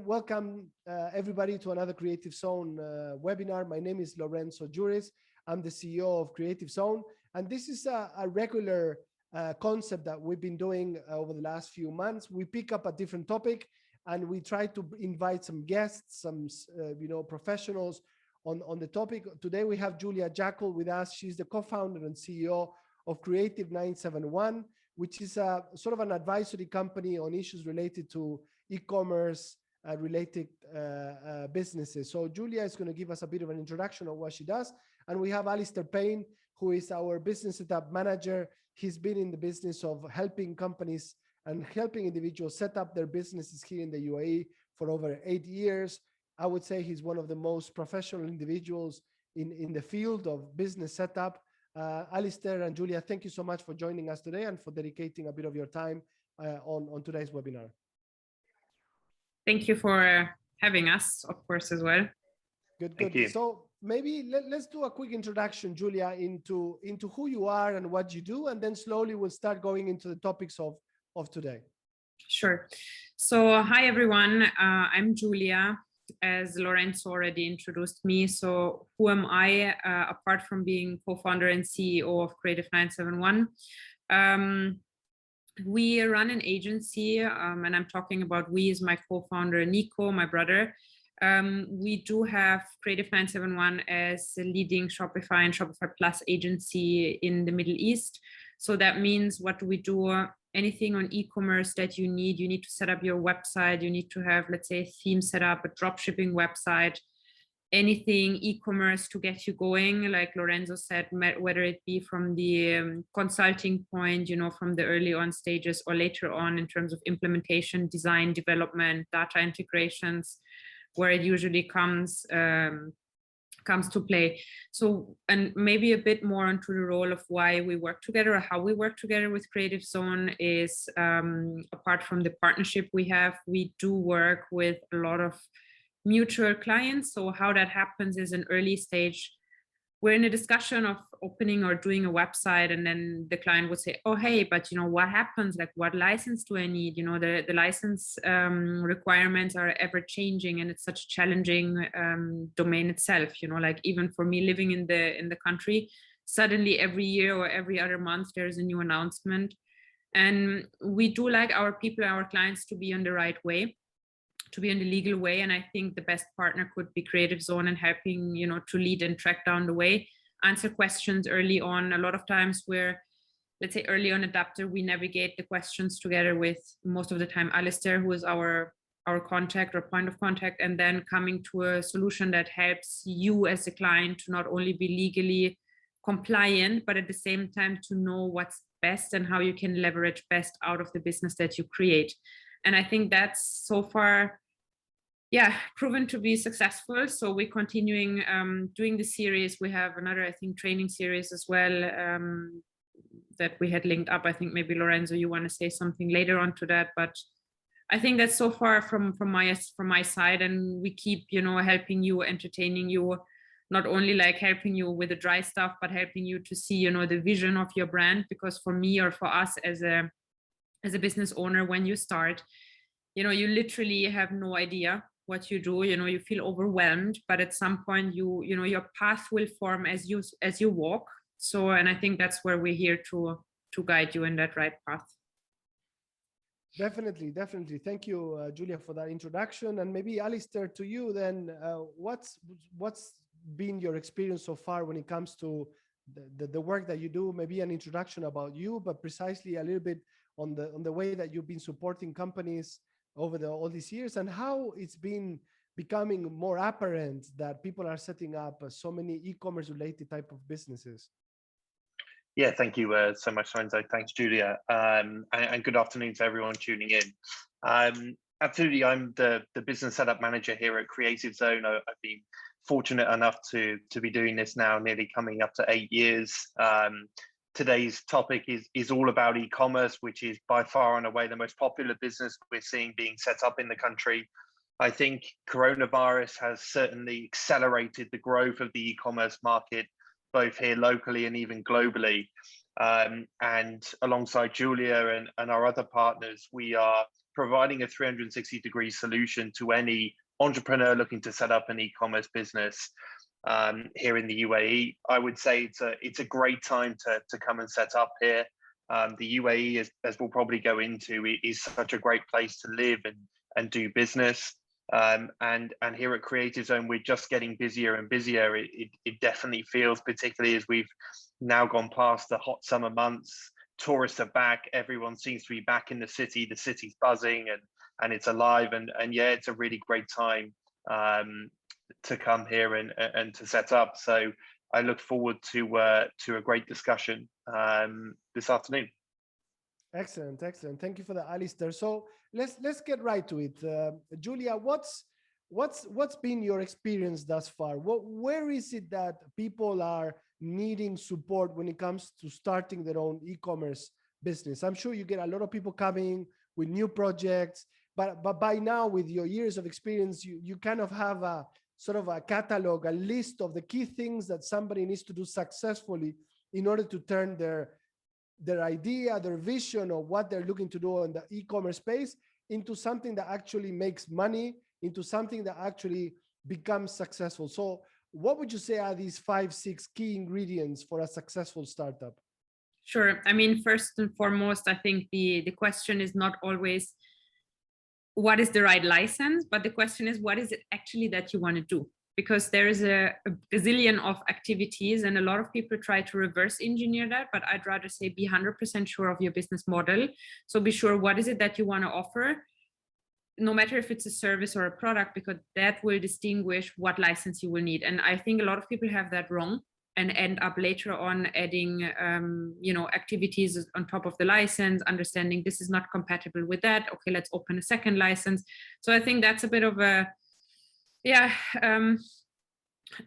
welcome everybody to another Creative Zone webinar. My name is Lorenzo Jooris. I'm the CEO of Creative Zone, and this is a regular concept that we've been doing over the last few months. We pick up a different topic, and we try to invite some guests, some professionals on the topic. Today we have Julia Jackle with us. She's the co-founder and CEO of Creative 971, which is a sort of an advisory company on issues related to e-commerce related businesses. So Julia is going to give us a bit of an introduction of what she does. And we have Alistair Paine, who is our business setup manager. He's been in the business of helping companies and helping individuals set up their businesses here in the UAE for over 8 years. I would say he's one of the most professional individuals in the field of business setup. Alistair and Julia, thank you so much for joining us today and for dedicating a bit of your time on today's webinar. Thank you for having us, of course, as well. Good. So maybe let's do a quick introduction, Julia, into who you are and what you do, and then slowly we'll start going into the topics of today. Sure. So hi, everyone. I'm Julia. As Lorenzo already introduced me, so who am I, apart from being co-founder and CEO of Creative 971? We run an agency, and I'm talking about we as my co-founder, Nico, my brother. We do have Creative 971 as a leading Shopify and Shopify Plus agency in the Middle East. So that means, what do we do? Anything on e-commerce that you need to set up your website, you need to have, let's say, a theme set up, a dropshipping website, anything e-commerce to get you going, like Lorenzo said, whether it be from the consulting point, from the early on stages, or later on in terms of implementation, design, development, data integrations, where it usually comes to play. So, and maybe a bit more onto the role of why we work together, or how we work together with Creative Zone is, apart from the partnership we have, we do work with a lot of mutual clients. So how that happens is, an early stage, we're in a discussion of opening or doing a website, and then the client would say, oh, hey, but what happens? Like, what license do I need? The license requirements are ever changing, and it's such a challenging domain itself. Like, even for me living in the country, suddenly every year or every other month, there's a new announcement. And we do like our people, our clients, to be on the right way, to be in the legal way. And I think the best partner could be Creative Zone, and helping, to lead and track down the way, answer questions early on. A lot of times we're, let's say, early on adapter, we navigate the questions together with, most of the time, Alistair, who is our contact or point of contact, and then coming to a solution that helps you as a client to not only be legally compliant, but at the same time to know what's best and how you can leverage best out of the business that you create. And I think that's so far, proven to be successful. So we're continuing doing the series. We have another, I think, training series as well that we had linked up. I think maybe Lorenzo, you want to say something later on to that, but I think that's so far from my side. And we keep, helping you, entertaining you, not only like helping you with the dry stuff, but helping you to see, the vision of your brand. Because for me, or for us as a business owner, when you start, you literally have no idea what you do. You feel overwhelmed, but at some point your path will form as you walk. So, and I think that's where we're here to guide you in that right path. Definitely. Thank you, Julia, for that introduction. And maybe Alistair, to you then, what's been your experience so far when it comes to the work that you do? Maybe an introduction about you, but precisely a little bit on the way that you've been supporting companies over all these years, and how it's been becoming more apparent that people are setting up so many e-commerce related type of businesses. Yeah, thank you so much, Lorenzo. Thanks, Julia. And good afternoon to everyone tuning in. Absolutely, I'm the business setup manager here at Creative Zone. I've been fortunate enough to be doing this now, nearly coming up to 8 years. Today's topic is all about e-commerce, which is by far and away the most popular business we're seeing being set up in the country. I think coronavirus has certainly accelerated the growth of the e-commerce market, both here locally and even globally. And alongside Julia and our other partners, we are providing a 360-degree solution to any entrepreneur looking to set up an e-commerce business here in the UAE. I would say it's a great time to come and set up here. The UAE, as we'll probably go into, is such a great place to live and do business. And here at Creative Zone, we're just getting busier and busier. It definitely feels, particularly as we've now gone past the hot summer months, tourists are back, everyone seems to be back in the city's buzzing and it's alive, and yeah, it's a really great time to come here and to set up. So I look forward to a great discussion this afternoon. Excellent. Thank you for that, Alistair. So let's get right to it. Julia, what's been your experience thus far? Where is it that people are needing support when it comes to starting their own e-commerce business? I'm sure you get a lot of people coming with new projects, but by now, with your years of experience, you kind of have a sort of a catalog, a list of the key things that somebody needs to do successfully in order to turn their idea, their vision of what they're looking to do in the e-commerce space into something that actually makes money, into something that actually becomes successful. So what would you say are these 5-6 key ingredients for a successful startup? Sure. I mean, first and foremost, I think the question is not always what is the right license, but the question is, what is it actually that you want to do? Because there is a gazillion of activities, and a lot of people try to reverse engineer that, but I'd rather say be 100% sure of your business model. So be sure what is it that you want to offer, no matter if it's a service or a product, because that will distinguish what license you will need. And I think a lot of people have that wrong and end up later on adding activities on top of the license, understanding this is not compatible with that. Okay, let's open a second license. So I think that's a bit of a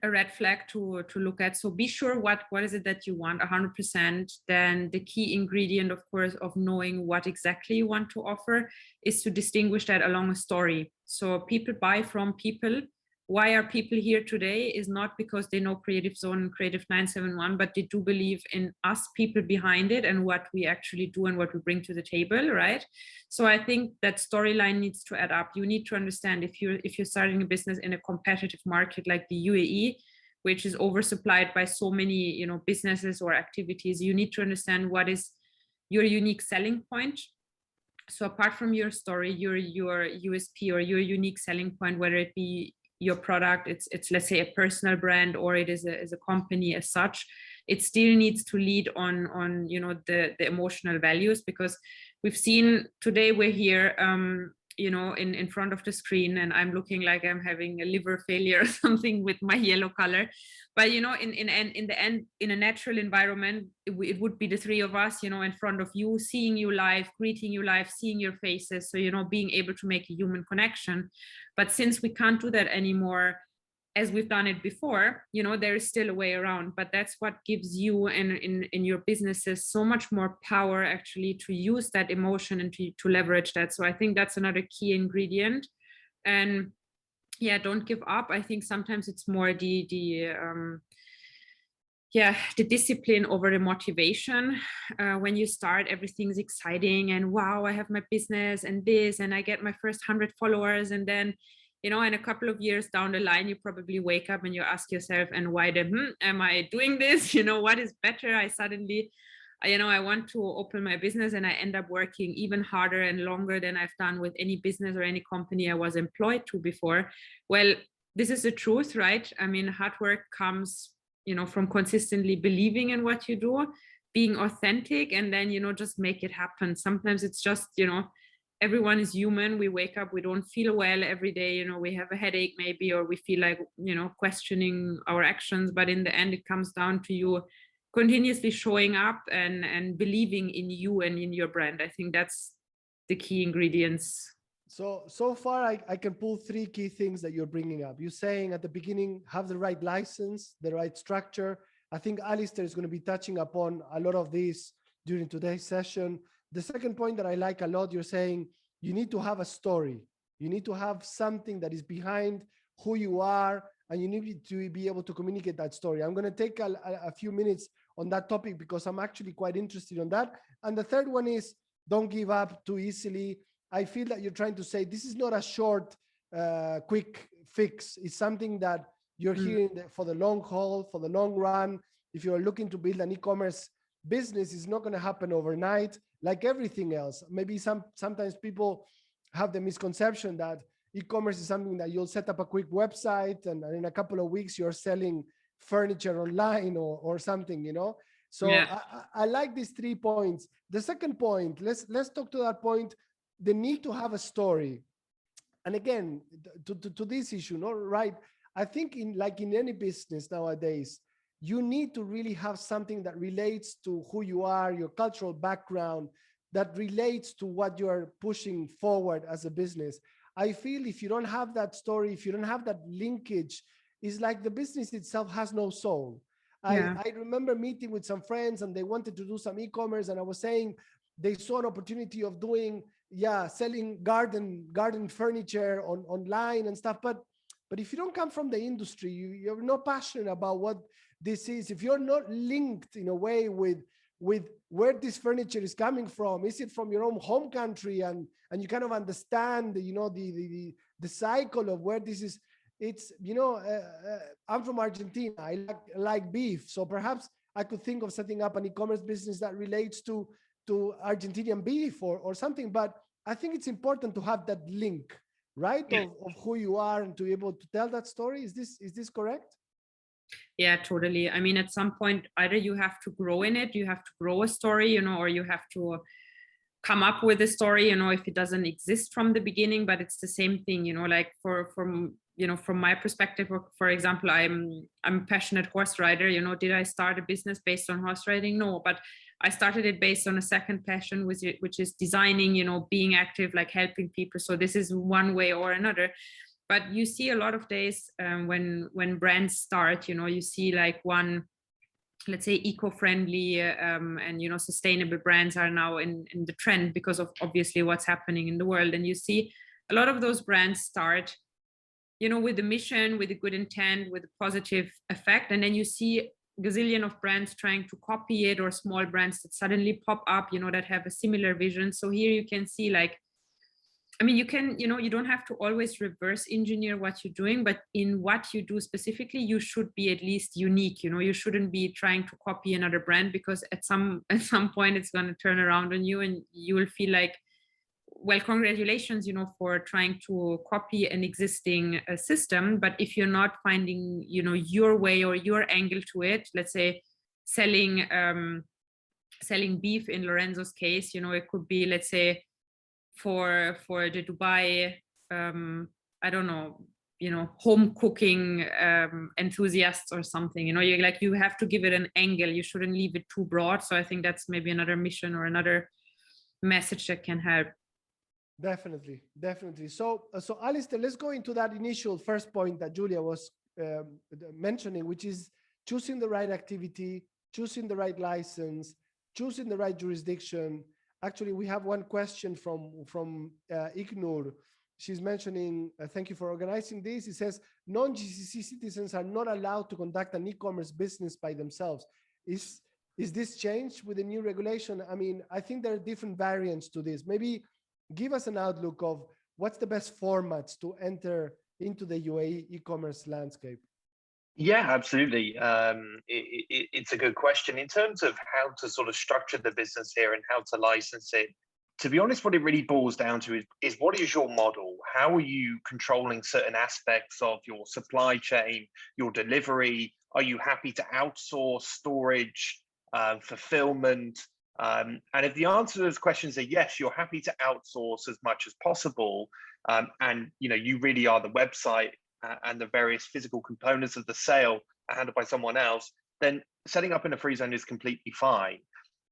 red flag to look at. So be sure what is it that you want 100%. Then the key ingredient, of course, of knowing what exactly you want to offer is to distinguish that along a story. So people buy from people. Why are people here today is not because they know Creative Zone and Creative 971, but they do believe in us people behind it and what we actually do and what we bring to the table, right? So I think that storyline needs to add up. You need to understand if you're starting a business in a competitive market like the UAE, which is oversupplied by so many businesses or activities, you need to understand what is your unique selling point. So apart from your story, your USP or your unique selling point, whether it be your product, it's let's say a personal brand, or it is a company as such, it still needs to lead on the emotional values, because we've seen today we're here in front of the screen and I'm looking like I'm having a liver failure or something with my yellow color. But in the end, in a natural environment, it would be the three of us, in front of you, seeing you live, greeting you live, seeing your faces. So, being able to make a human connection. But since we can't do that anymore, as we've done it before, there is still a way around. But that's what gives you in your businesses so much more power actually to use that emotion and to leverage that. So I think that's another key ingredient. And yeah, don't give up. I think sometimes it's more the discipline over the motivation. When you start, everything's exciting and wow, I have my business and this, and I get my first 100 followers. And then, in a couple of years down the line, you probably wake up and you ask yourself, and why am I doing this? What is better? I suddenly, I want to open my business and I end up working even harder and longer than I've done with any business or any company I was employed to before. Well, this is the truth, right? I mean, hard work comes, from consistently believing in what you do, being authentic, and then, just make it happen. Sometimes it's just, everyone is human. We wake up, we don't feel well every day, we have a headache maybe, or we feel like, questioning our actions. But in the end, it comes down to you continuously showing up and believing in you and in your brand. I think that's the key ingredients. So far, I can pull 3 key things that you're bringing up. You're saying at the beginning, have the right license, the right structure. I think Alistair is going to be touching upon a lot of this during today's session. The second point that I like a lot, you're saying you need to have a story. You need to have something that is behind who you are, and you need to be able to communicate that story. I'm going to take a few minutes on that topic because I'm actually quite interested on that. And the third one is don't give up too easily. I feel that you're trying to say this is not a short, quick fix. It's something that you're here for the long haul, for the long run. If you're looking to build an e-commerce business, it's not going to happen overnight, like everything else. Maybe sometimes people have the misconception that e-commerce is something that you'll set up a quick website and in a couple of weeks you're selling furniture online or something, you know. So yeah. I like these 3 points. The second point, let's talk to that point, the need to have a story. And again, to this issue, no, right? I think in any business nowadays, you need to really have something that relates to who you are, your cultural background, that relates to what you're pushing forward as a business. I feel if you don't have that story, if you don't have that linkage, it's like the business itself has no soul. Yeah. I remember meeting with some friends and they wanted to do some e-commerce, and I was saying they saw an opportunity of doing, selling garden furniture online and stuff. But if you don't come from the industry, you're not passionate about what this is. If you're not linked in a way with where this furniture is coming from, is it from your own home country, and you kind of understand, you know, the cycle of where this is. It's, you know, I'm from Argentina. I like beef, so perhaps I could think of setting up an e-commerce business that relates to Argentinian beef or something. But I think it's important to have that link, right, of who you are and to be able to tell that story. Is this correct? Yeah, totally. I mean, at some point, either you have to grow in it, you have to grow a story, you know, or you have to come up with a story, you know, if it doesn't exist from the beginning. But it's the same thing, you know, like from my perspective, for example, I'm a passionate horse rider. You know, did I start a business based on horse riding? No, but I started it based on a second passion, which is designing, you know, being active, like helping people. So this is one way or another. But you see a lot of days when brands start, you know, you see like one, let's say, eco-friendly and, you know, sustainable brands are now in the trend because of obviously what's happening in the world. And you see a lot of those brands start, you know, with a mission, with a good intent, with a positive effect. And then you see a gazillion of brands trying to copy it, or small brands that suddenly pop up, you know, that have a similar vision. So here you can see, like, I mean, you can, you know, you don't have to always reverse engineer what you're doing, but in what you do specifically, you should be at least unique. You know, you shouldn't be trying to copy another brand, because at some point it's going to turn around on you and you will feel like, well, congratulations, you know, for trying to copy an existing system. But if you're not finding, you know, your way or your angle to it, let's say selling beef in Lorenzo's case, you know, it could be, let's say, for the Dubai, I don't know, you know, home cooking enthusiasts or something, you know, you have to give it an angle. You shouldn't leave it too broad. So I think that's maybe another mission or another message that can help. Definitely. So Alistair, let's go into that initial first point that Julia was mentioning, which is choosing the right activity, choosing the right license, choosing the right jurisdiction. Actually, we have one question from Ignur. She's mentioning, thank you for organizing this. It says, non-GCC citizens are not allowed to conduct an e-commerce business by themselves. Is this changed with the new regulation? I mean, I think there are different variants to this. Maybe give us an outlook of what's the best formats to enter into the UAE e-commerce landscape. Yeah, absolutely. It's a good question in terms of how to sort of structure the business here and how to license it. To be honest, what it really boils down to is what is your model? How are you controlling certain aspects of your supply chain, your delivery? Are you happy to outsource storage, fulfillment? And if the answer to those questions are yes, you're happy to outsource as much as possible, and you know, you really are the website and the various physical components of the sale are handled by someone else, then setting up in a free zone is completely fine.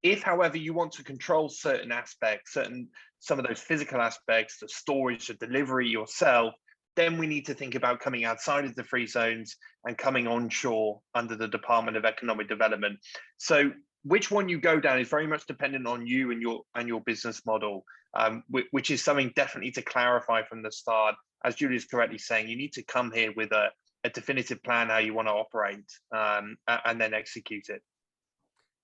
If, however, you want to control certain aspects, some of those physical aspects, the storage, the delivery yourself, then we need to think about coming outside of the free zones and coming onshore under the Department of Economic Development. So which one you go down is very much dependent on you and your business model, which is something definitely to clarify from the start. As Julia is correctly saying, you need to come here with a definitive plan how you want to operate, and then execute it.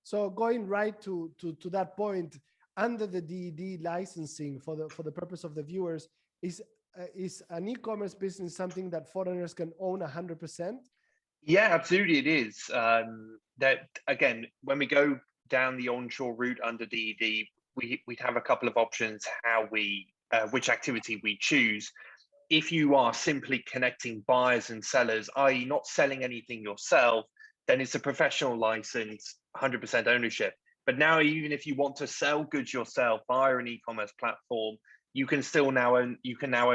So going right to that point, under the DED licensing for the purpose of the viewers, is an e-commerce business something that foreigners can own 100%? Yeah, absolutely, it is. That again, when we go down the onshore route under DED, we'd have a couple of options how we which activity we choose. If you are simply connecting buyers and sellers, i.e. not selling anything yourself, then it's a professional license, 100% ownership. But now, even if you want to sell goods yourself via an e-commerce platform, you can now own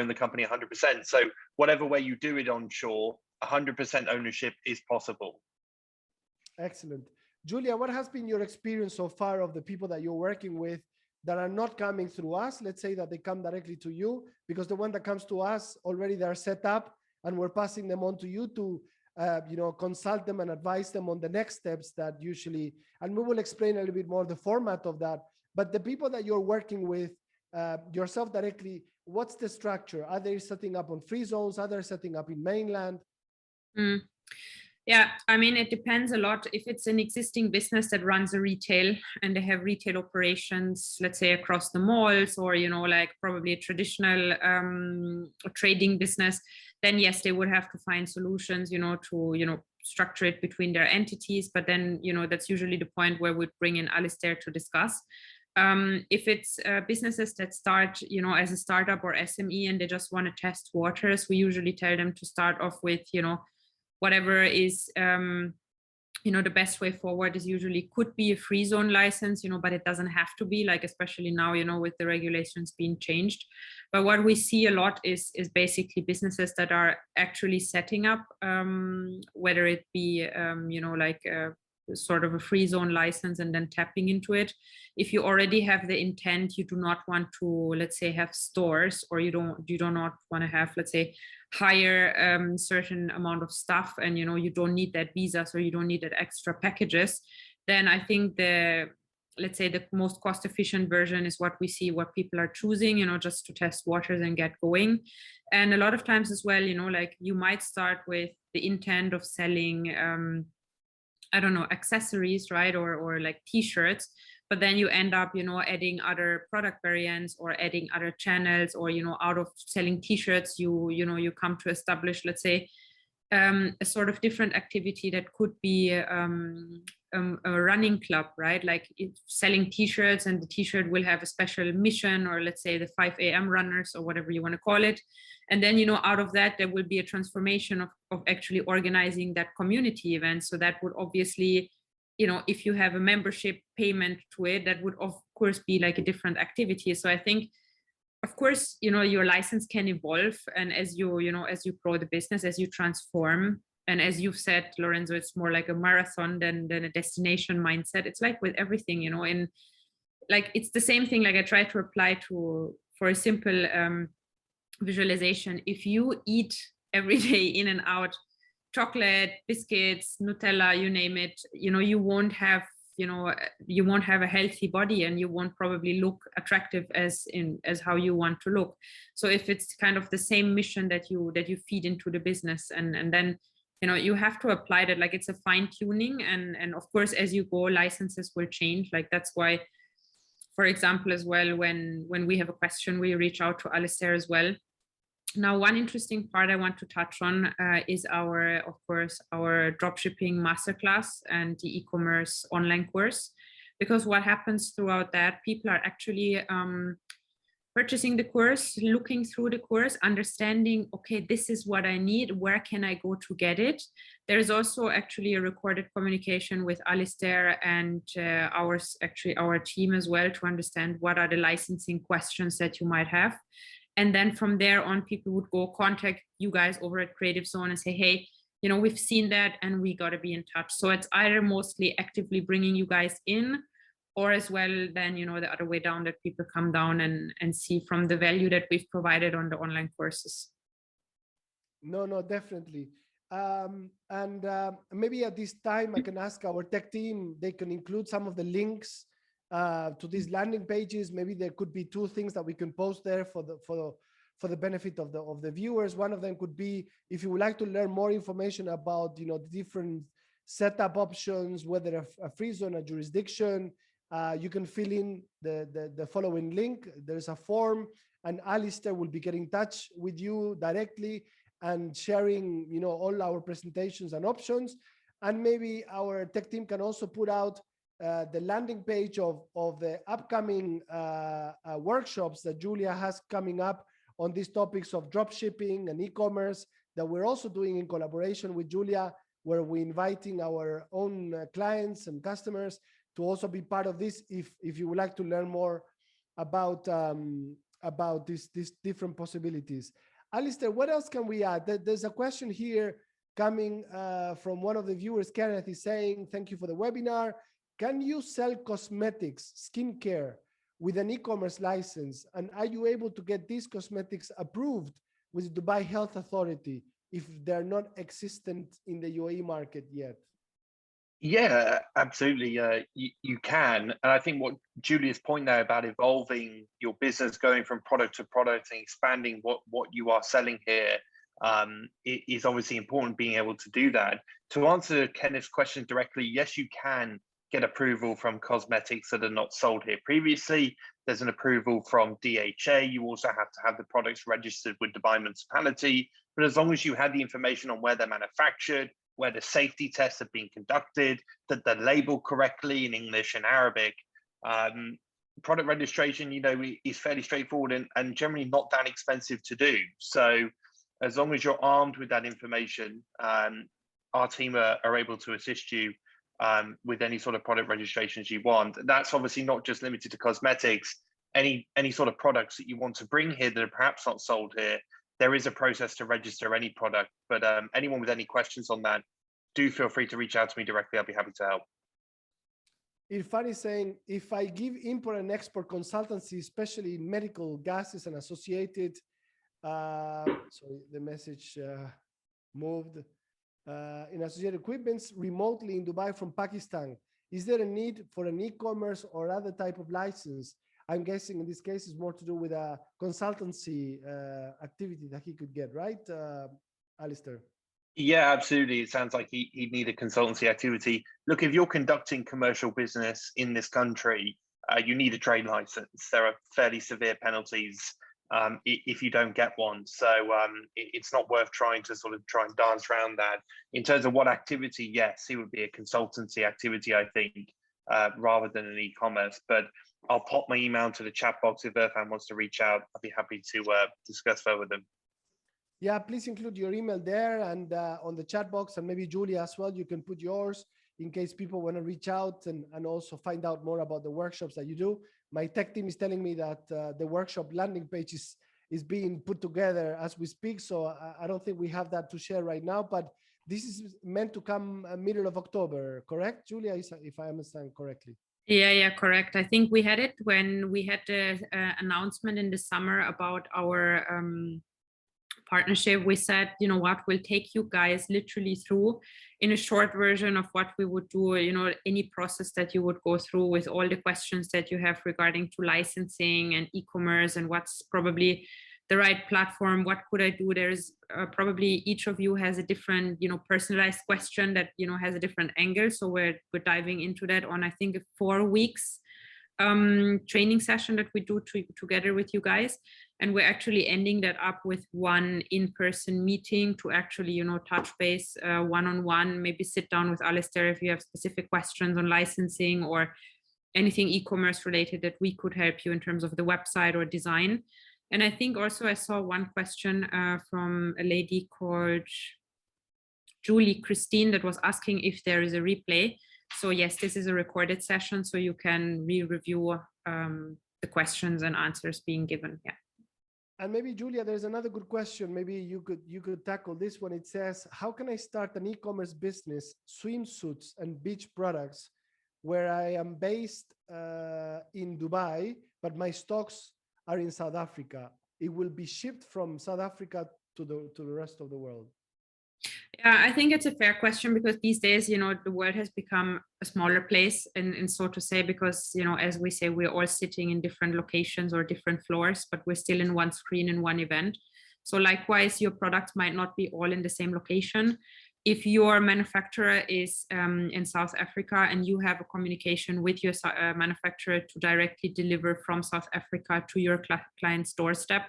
the company 100%. So whatever way you do it onshore, 100% ownership is possible. Excellent. Julia, what has been your experience so far of the people that you're working with that are not coming through us? Let's say that they come directly to you, because the one that comes to us already they're set up and we're passing them on to you to consult them and advise them on the next steps that usually, and we will explain a little bit more the format of that. But the people that you're working with yourself directly, what's the structure? Are they setting up on free zones? Are they setting up in mainland? Yeah, I mean, it depends a lot. If it's an existing business that runs a retail and they have retail operations, let's say across the malls, or, like probably a traditional trading business, then yes, they would have to find solutions, to, structure it between their entities. But then, that's usually the point where we bring in Alistair to discuss. If it's businesses that start, as a startup or SME and they just want to test waters, we usually tell them to start off with, whatever is, the best way forward is usually could be a free zone license, but it doesn't have to be, like, especially now, with the regulations being changed. But what we see a lot is basically businesses that are actually setting up, whether it be, like sort of a free zone license and then tapping into it. If you already have the intent, you do not want to, let's say, have stores, or you do not want to have, let's say, hire certain amount of stuff, and you don't need that visas, or you don't need that extra packages, then I think let's say the most cost efficient version is what we see what people are choosing, just to test waters and get going. And a lot of times as well, like you might start with the intent of selling I don't know, accessories, right? Or like t-shirts, but then you end up, adding other product variants or adding other channels, or, out of selling t-shirts, you come to establish, let's say, a sort of different activity that could be a running club, right? Like selling t-shirts, and the t-shirt will have a special mission, or let's say the 5 a.m. runners, or whatever you want to call it. And then, out of that, there will be a transformation of actually organizing that community event. So that would obviously, if you have a membership payment to it, that would of course be like a different activity. So I think, of course, your license can evolve, and as you grow the business, as you transform, and as you've said, Lorenzo, it's more like a marathon than a destination mindset. It's like with everything, in like, it's the same thing. Like I try to apply for a simple visualization. If you eat every day in and out chocolate, biscuits, Nutella, you name it, you won't have a healthy body, and you won't probably look attractive as how you want to look. So if it's kind of the same mission that you feed into the business, and then you have to apply that, like it's a fine tuning, and of course as you go, licenses will change. Like that's why, for example, as well, when we have a question, we reach out to Alistair as well. Now, one interesting part I want to touch on is of course, our dropshipping masterclass and the e-commerce online course, because what happens throughout that, people are actually purchasing the course, looking through the course, understanding, okay, this is what I need, where can I go to get it? There is also actually a recorded communication with Alistair and our team as well, to understand what are the licensing questions that you might have. And then from there on, people would go contact you guys over at Creative Zone and say, hey, we've seen that and we got to be in touch. So it's either mostly actively bringing you guys in, or as well, then, the other way down, that people come down and see from the value that we've provided on the online courses. No, definitely. And maybe at this time, I can ask our tech team, they can include some of the links to these landing pages. Maybe there could be 2 things that we can post there for the benefit of the viewers. One of them could be, if you would like to learn more information about the different setup options, whether a free zone, a jurisdiction, you can fill in the following link. There's a form, and Alistair will be getting in touch with you directly and sharing, all our presentations and options. And maybe our tech team can also put out the landing page of the upcoming workshops that Julia has coming up on these topics of dropshipping and e-commerce that we're also doing in collaboration with Julia, where we're inviting our own clients and customers to also be part of this if you would like to learn more about these different possibilities. Alistair, what else can we add? There's a question here coming from one of the viewers. Kenneth is saying, thank you for the webinar. Can you sell cosmetics, skincare with an e-commerce license? And are you able to get these cosmetics approved with the Dubai Health Authority if they're not existent in the UAE market yet? Yeah, absolutely. You can. And I think what Julia's point there about evolving your business, going from product to product and expanding what you are selling here, it is obviously important being able to do that. To answer Kenneth's question directly, yes, you can get approval from cosmetics that are not sold here previously. There's an approval from DHA. You also have to have the products registered with Dubai Municipality. But as long as you have the information on where they're manufactured, where the safety tests have been conducted, that they're labeled correctly in English and Arabic, product registration, is fairly straightforward and generally not that expensive to do. So as long as you're armed with that information, our team are able to assist you with any sort of product registrations you want. That's obviously not just limited to cosmetics. Any sort of products that you want to bring here that are perhaps not sold here, there is a process to register any product. But anyone with any questions on that, do feel free to reach out to me directly. I'll be happy to help. Irfan is saying, if I give import and export consultancy, especially in medical gases and associated, sorry, the message moved, in associated equipments remotely in Dubai from Pakistan, is there a need for an e-commerce or other type of license? I'm guessing in this case is more to do with a consultancy activity that he could get, right, Alistair? Yeah, absolutely. It sounds like he'd need a consultancy activity. Look, if you're conducting commercial business in this country, you need a trade license. There are fairly severe penalties if you don't get one. So it's not worth trying to sort of try and dance around that. In terms of what activity, yes, it would be a consultancy activity, I think, rather than an e-commerce. But I'll pop my email to the chat box if Irfan wants to reach out. I'll be happy to discuss further with them. Yeah, please include your email there and on the chat box, and maybe Julia as well. You can put yours in case people want to reach out and also find out more about the workshops that you do. My tech team is telling me that the workshop landing page is being put together as we speak. So I don't think we have that to share right now, but this is meant to come middle of October, correct, Julia, if I understand correctly? Yeah, correct. I think we had it when we had the announcement in the summer about our partnership. We said, you know what, we'll take you guys literally through in a short version of what we would do, any process that you would go through with all the questions that you have regarding to licensing and e-commerce and what's probably the right platform. What could I do? There's probably each of you has a different, personalized question that, has a different angle. So we're diving into that on, I think, 4 weeks training session that we do together with you guys. And we're actually ending that up with one in-person meeting to actually, touch base one-on-one, maybe sit down with Alistair if you have specific questions on licensing or anything e-commerce related that we could help you in terms of the website or design. And I think also I saw one question from a lady called Julie Christine that was asking if there is a replay. So yes, this is a recorded session, so you can re-review the questions and answers being given. Yeah. And maybe Julia, there's another good question. Maybe you could tackle this one. It says, how can I start an e-commerce business, swimsuits and beach products, where I am based in Dubai, but my stocks are in South Africa? It will be shipped from South Africa to the rest of the world. Yeah, I think it's a fair question because these days, the world has become a smaller place, and so to say, because, as we say, we're all sitting in different locations or different floors, but we're still in one screen in one event. So likewise, your products might not be all in the same location. if your manufacturer is in South Africa and you have a communication with your manufacturer to directly deliver from South Africa to your client's doorstep,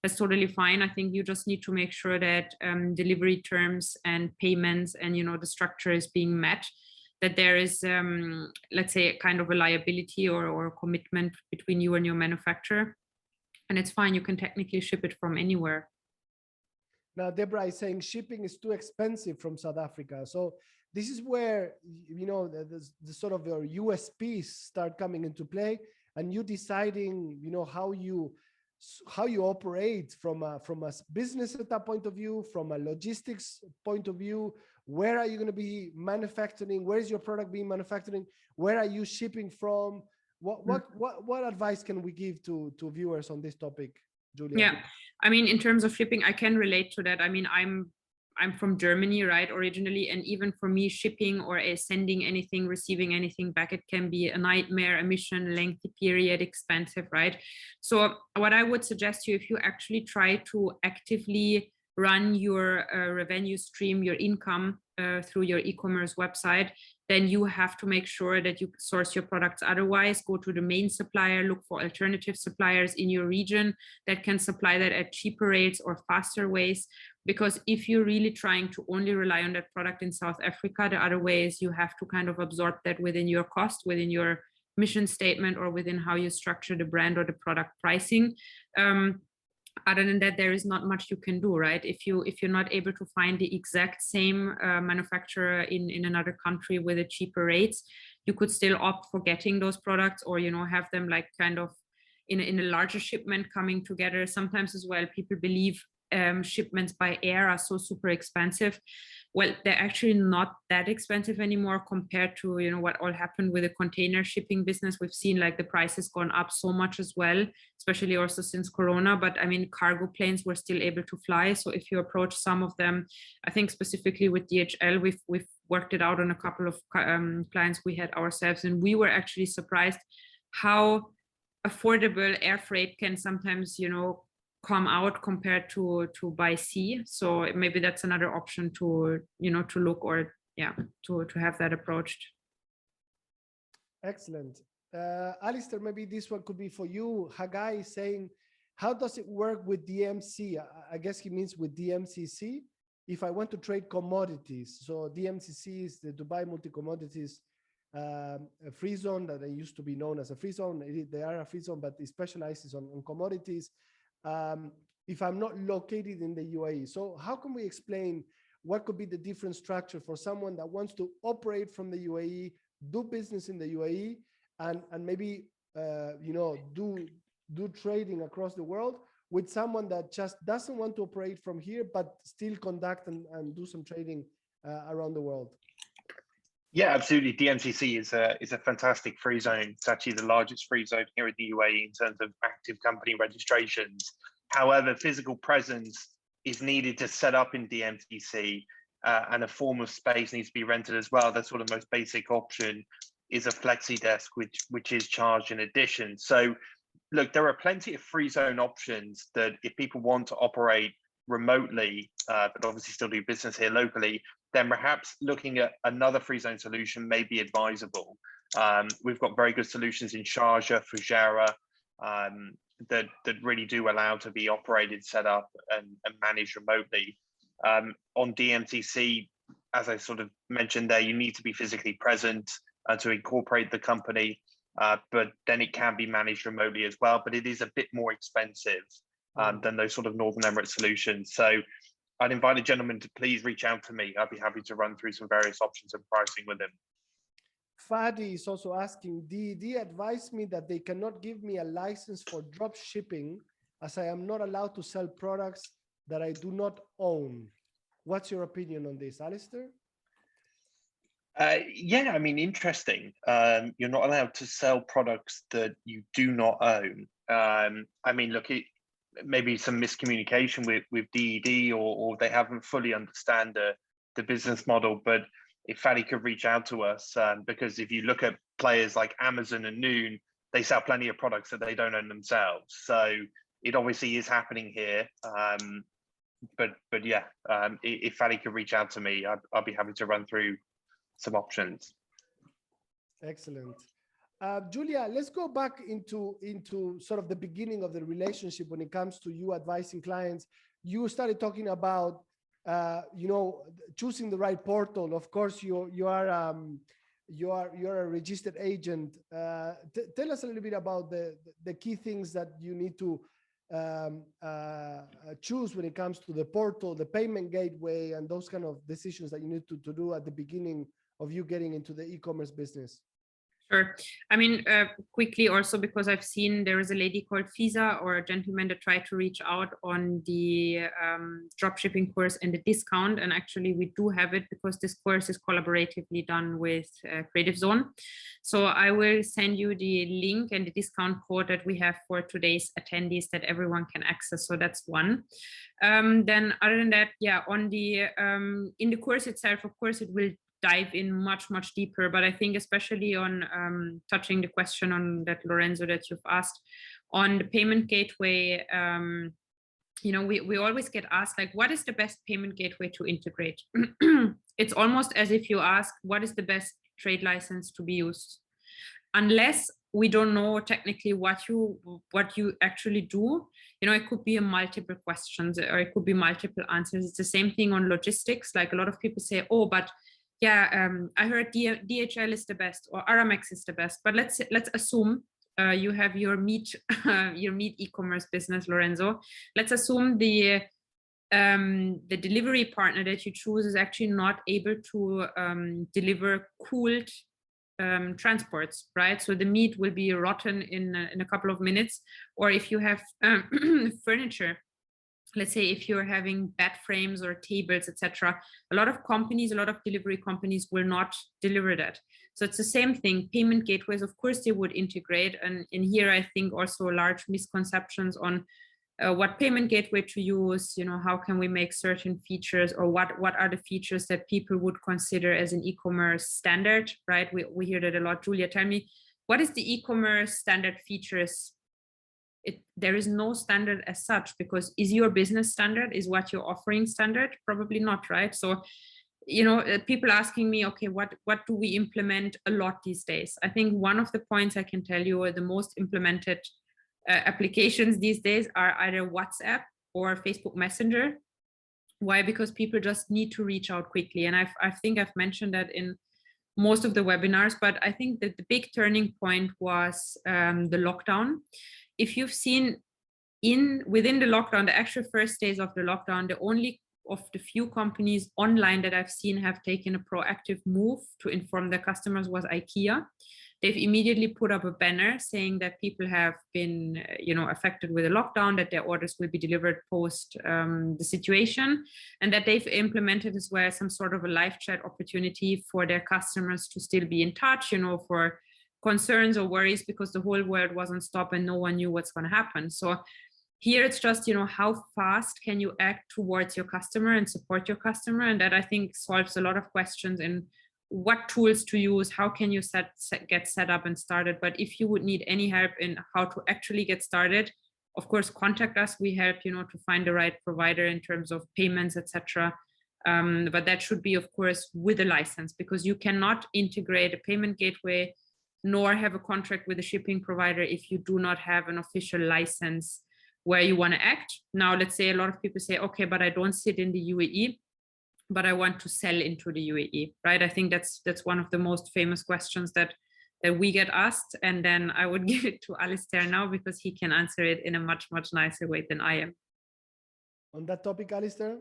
that's totally fine. I think you just need to make sure that delivery terms and payments and, you know, the structure is being met, that there is, let's say, kind of a liability or a commitment between you and your manufacturer. And it's fine, you can technically ship it from anywhere. Now, Deborah is saying shipping is too expensive from South Africa. So this is where, you know, the sort of your USPs start coming into play, and you deciding, you know, how you operate from a business setup point of view, from a logistics point of view. Where are you going to be manufacturing? Where is your product being manufactured? Where are you shipping from? What advice can we give to viewers on this topic, Julia? Yeah, I mean, in terms of shipping, I can relate to that. I mean, I'm from Germany, right, originally, and even for me, shipping or sending anything, receiving anything back, it can be a nightmare, a mission, lengthy period, expensive, right? So what I would suggest to you, if you actually try to actively run your revenue stream, your income through your e-commerce website, then you have to make sure that you source your products. Otherwise, go to the main supplier, look for alternative suppliers in your region that can supply that at cheaper rates or faster ways. Because if you're really trying to only rely on that product in South Africa, the other way is you have to kind of absorb that within your cost, within your mission statement, or within how you structure the brand or the product pricing. Other than that, there is not much you can do, right? If you're not able to find the exact same manufacturer in another country with a cheaper rates, you could still opt for getting those products, or, you know, have them like kind of in a larger shipment coming together. Sometimes as well, people believe shipments by air are so super expensive. Well, they're actually not that expensive anymore compared to, you know, what all happened with the container shipping business. We've seen like the prices gone up so much as well, especially also since Corona. But I mean, cargo planes were still able to fly. So if you approach some of them, I think specifically with DHL, we've worked it out on a couple of clients we had ourselves, and we were actually surprised how affordable air freight can sometimes, you know, come out compared to by sea. So maybe that's another option to, you know, to look, or to have that approached. Excellent. Alistair, maybe this one could be for you. Hagai is saying, how does it work with DMC? I guess he means with DMCC. If I want to trade commodities, so DMCC is the Dubai Multi-Commodities a free zone that they used to be known as a free zone. They are a free zone, but it specializes on commodities. If I'm not located in the UAE. So how can we explain what could be the different structure for someone that wants to operate from the UAE, do business in the UAE, and maybe you know, do trading across the world, with someone that just doesn't want to operate from here but still conduct and do some trading around the world? Yeah, absolutely. DMCC is a fantastic free zone. It's actually the largest free zone here in the UAE in terms of active company registrations. However, physical presence is needed to set up in DMCC, and a form of space needs to be rented as well. The sort of most basic option is a flexi desk, which is charged in addition. So look, there are plenty of free zone options that if people want to operate remotely, but obviously still do business here locally, then perhaps looking at another free zone solution may be advisable. We've got very good solutions in Sharjah, Fujairah, that really do allow to be operated, set up, and managed remotely. On DMCC, as I sort of mentioned there, you need to be physically present to incorporate the company, but then it can be managed remotely as well, but it is a bit more expensive than those sort of Northern Emirates solutions. So I'd invite a gentleman to please reach out to me. I'd be happy to run through some various options and pricing with him. Fadi is also asking, they advise me that they cannot give me a license for drop shipping as I am not allowed to sell products that I do not own. What's your opinion on this, Alistair? Yeah, I mean, interesting. You're not allowed to sell products that you do not own. I mean, look, maybe some miscommunication with DED, or they haven't fully understand the business model. But if Fadi could reach out to us, because if you look at players like Amazon and Noon, they sell plenty of products that they don't own themselves. So it obviously is happening here. but yeah, if Ali could reach out to me, I'll be happy to run through some options. Excellent. Julia, let's go back into sort of the beginning of the relationship when it comes to you advising clients. You started talking about choosing the right portal. Of course, you are a registered agent. Tell us a little bit about the key things that you need to choose when it comes to the portal, the payment gateway, and those kind of decisions that you need to do at the beginning of you getting into the e-commerce business. Sure. I mean, quickly also, because I've seen there is a lady called Fiza, or a gentleman that tried to reach out on the dropshipping course and the discount. And actually we do have it because this course is collaboratively done with Creative Zone. So I will send you the link and the discount code that we have for today's attendees that everyone can access. So that's one. Then other than that, yeah, on the in the course itself, of course, it will dive in much deeper, but I think especially on touching the question on that, Lorenzo, that you've asked on the payment gateway, we always get asked, like, what is the best payment gateway to integrate? It's almost as if you ask, what is the best trade license to be used? Unless we don't know technically what you actually do, it could be a multiple questions, or it could be multiple answers. It's the same thing on logistics. Like, a lot of people say, oh, but yeah, I heard DHL is the best, or Aramex is the best. But let's assume you have your meat e-commerce business, Lorenzo. Let's assume the delivery partner that you choose is actually not able to deliver cooled transports, right? So the meat will be rotten in a couple of minutes. Or if you have furniture, let's say if you're having bed frames or tables, etc., a lot of delivery companies will not deliver that. So it's the same thing. Payment gateways, of course, they would integrate. And in here, I think also large misconceptions on what payment gateway to use, how can we make certain features, or what are the features that people would consider as an e-commerce standard, right? We hear that a lot. Julia, tell me, what is the e-commerce standard features? There is no standard as such, because is your business standard, is what you're offering standard? Probably not, right? So, people asking me, okay, what do we implement a lot these days? I think one of the points I can tell you are the most implemented applications these days are either WhatsApp or Facebook Messenger. Why? Because people just need to reach out quickly. And I think I've mentioned that in most of the webinars, but I think that the big turning point was the lockdown. If you've seen within the lockdown, the actual first days of the lockdown, the only of the few companies online that I've seen have taken a proactive move to inform their customers was IKEA. They've immediately put up a banner saying that people have been, affected with a lockdown, that their orders will be delivered post the situation, and that they've implemented as well some sort of a live chat opportunity for their customers to still be in touch, for concerns or worries, because the whole world was on stop and no one knew what's going to happen. So here it's just, how fast can you act towards your customer and support your customer? And that, I think, solves a lot of questions in what tools to use, how can you get set up and started. But if you would need any help in how to actually get started, of course, contact us. We help, to find the right provider in terms of payments, etc. But that should be, of course, with a license, because you cannot integrate a payment gateway nor have a contract with a shipping provider if you do not have an official license where you want to act. Now, let's say a lot of people say, okay, but I don't sit in the UAE, but I want to sell into the UAE, right? I think that's one of the most famous questions that we get asked. And then I would give it to Alistair now, because he can answer it in a much nicer way than I am. On that topic, Alistair?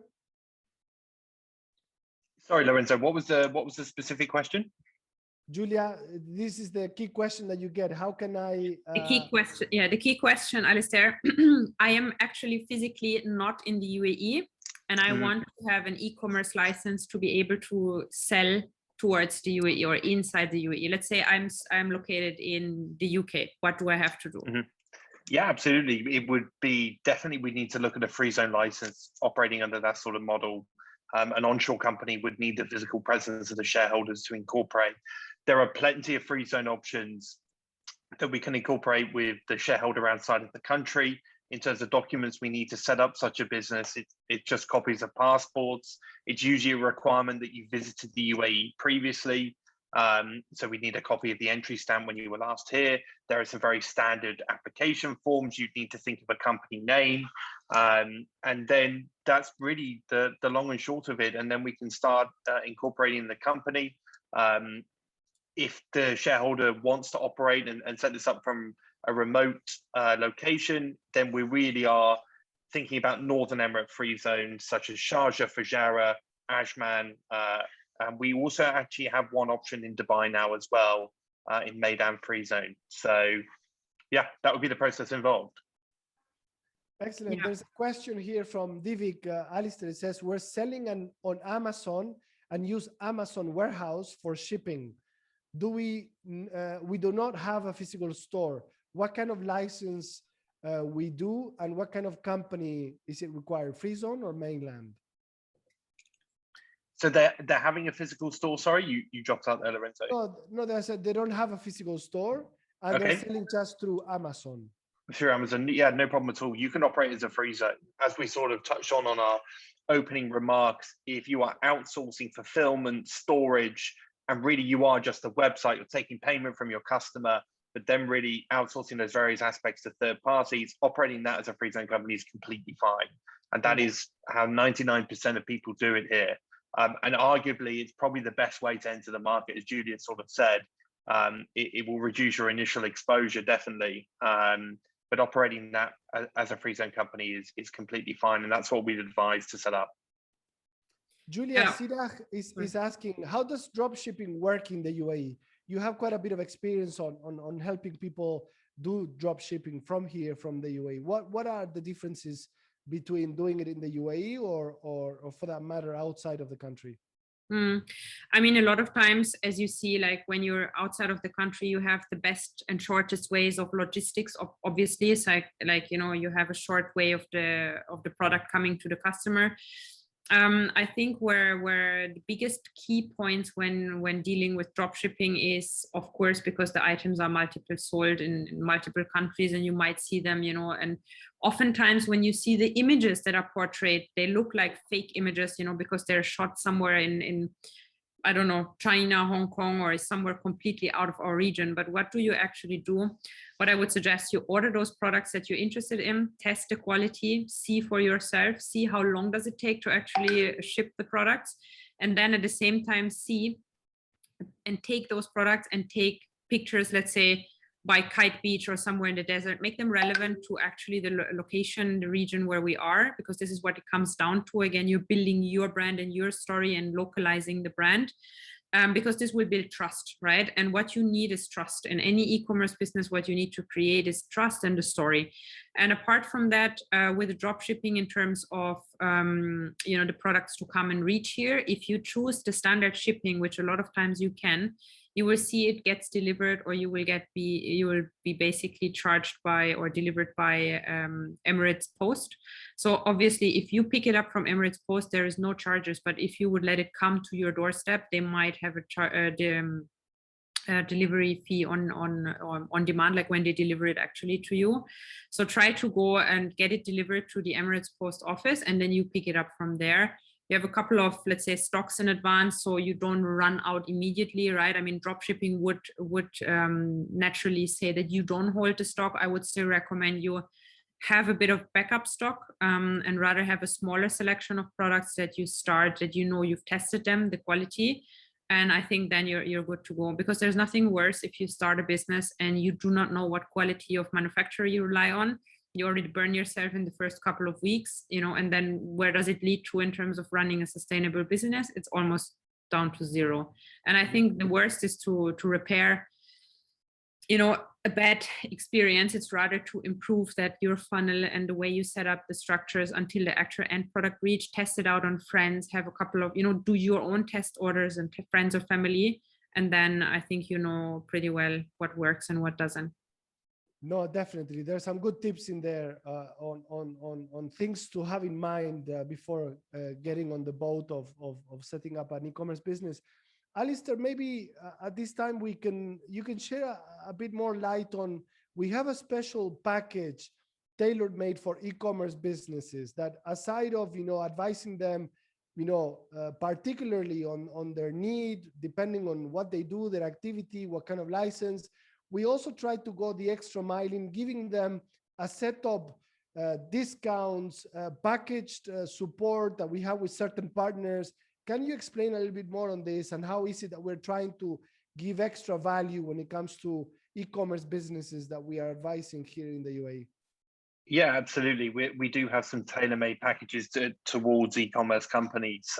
Sorry, Lorenzo, what was the specific question? Julia, this is the key question that you get. How can I... The key question, Alistair. I am actually physically not in the UAE, and I want to have an e-commerce license to be able to sell towards the UAE or inside the UAE. Let's say I'm located in the UK. What do I have to do? Yeah, absolutely. It would be definitely, we need to look at a free zone license operating under that sort of model. An onshore company would need the physical presence of the shareholders to incorporate. There are plenty of free zone options that we can incorporate with the shareholder outside of the country. in terms of documents we need to set up such a business. It's just copies of passports. It's usually a requirement that you visited the UAE previously. So we need a copy of the entry stamp when you were last here. There are some very standard application forms. You'd need to think of a company name. And then that's really the long and short of it. And then we can start incorporating the company. If the shareholder wants to operate and set this up from a remote location, then we really are thinking about Northern Emirate free zones such as Sharjah, Fujairah, Ajman, and we also actually have one option in Dubai now as well, in Meydan free zone. So yeah, that would be the process involved. Excellent. Yeah. There's a question here from Divik. Alistair, it says, we're selling on Amazon and use Amazon warehouse for shipping. We do not have a physical store. What kind of license we do, and what kind of company is it required? Free zone or mainland? So they're having a physical store. Sorry, you dropped out there, Lorenzo. No, they said they don't have a physical store, and they're selling just through Amazon. Through Amazon, yeah, no problem at all. You can operate as a free zone. As we sort of touched on our opening remarks, if you are outsourcing fulfillment, storage, and really you are just a website, you're taking payment from your customer, but then really outsourcing those various aspects to third parties, operating that as a free zone company is completely fine. And that is how 99% of people do it here. And arguably, it's probably the best way to enter the market, as Julia sort of said. It will reduce your initial exposure, definitely. But operating that as a free zone company is completely fine. And that's what we'd advise to set up. Julia, Siraj is asking, how does dropshipping work in the UAE? You have quite a bit of experience on helping people do dropshipping from here, from the UAE. What are the differences between doing it in the UAE or for that matter, outside of the country? I mean, a lot of times, as you see, like when you're outside of the country, you have the best and shortest ways of logistics. Obviously, it's like you have a short way of the product coming to the customer. I think where the biggest key points when dealing with dropshipping is, of course, because the items are multiple sold in multiple countries, and you might see them, and oftentimes when you see the images that are portrayed, they look like fake images, because they're shot somewhere in I don't know, China, Hong Kong, or somewhere completely out of our region. But what do you actually do? What I would suggest, you order those products that you're interested in, test the quality, see for yourself, see how long does it take to actually ship the products. And then at the same time, see and take those products and take pictures, let's say, by Kite Beach or somewhere in the desert, make them relevant to actually the location, the region where we are, because this is what it comes down to. Again, you're building your brand and your story and localizing the brand, because this will build trust, right? And what you need is trust. In any e-commerce business, what you need to create is trust and the story. And apart from that, with the drop shipping in terms of, the products to come and reach here, if you choose the standard shipping, which a lot of times you can, you will see it gets delivered, or you will be basically charged by or delivered by Emirates Post. So obviously, if you pick it up from Emirates Post, there is no charges. But if you would let it come to your doorstep, they might have a delivery fee on demand, like when they deliver it actually to you. So try to go and get it delivered to the Emirates Post office, and then you pick it up from there. You have a couple of, let's say, stocks in advance, so you don't run out immediately, right? I mean, dropshipping would naturally say that you don't hold the stock. I would still recommend you have a bit of backup stock, and rather have a smaller selection of products that you start, that you've tested them, the quality. And I think then you're good to go, because there's nothing worse if you start a business and you do not know what quality of manufacturer you rely on. You already burn yourself in the first couple of weeks, and then where does it lead to in terms of running a sustainable business? It's almost down to zero. And I think the worst is to repair, a bad experience. It's rather to improve that your funnel and the way you set up the structures until the actual end product reach, test it out on friends, have a couple of, do your own test orders and friends or family. And then I think you know pretty well what works and what doesn't. No, definitely. There's some good tips in there on things to have in mind before getting on the boat of setting up an e-commerce business. Alistair, maybe at this time you can share a bit more light on, we have a special package tailor-made for e-commerce businesses that, aside of, advising them, particularly on their need, depending on what they do, their activity, what kind of license, we also try to go the extra mile in giving them a set of discounts, packaged support that we have with certain partners. Can you explain a little bit more on this, and how is it that we're trying to give extra value when it comes to e-commerce businesses that we are advising here in the UAE? Yeah, absolutely. We do have some tailor-made packages towards e-commerce companies.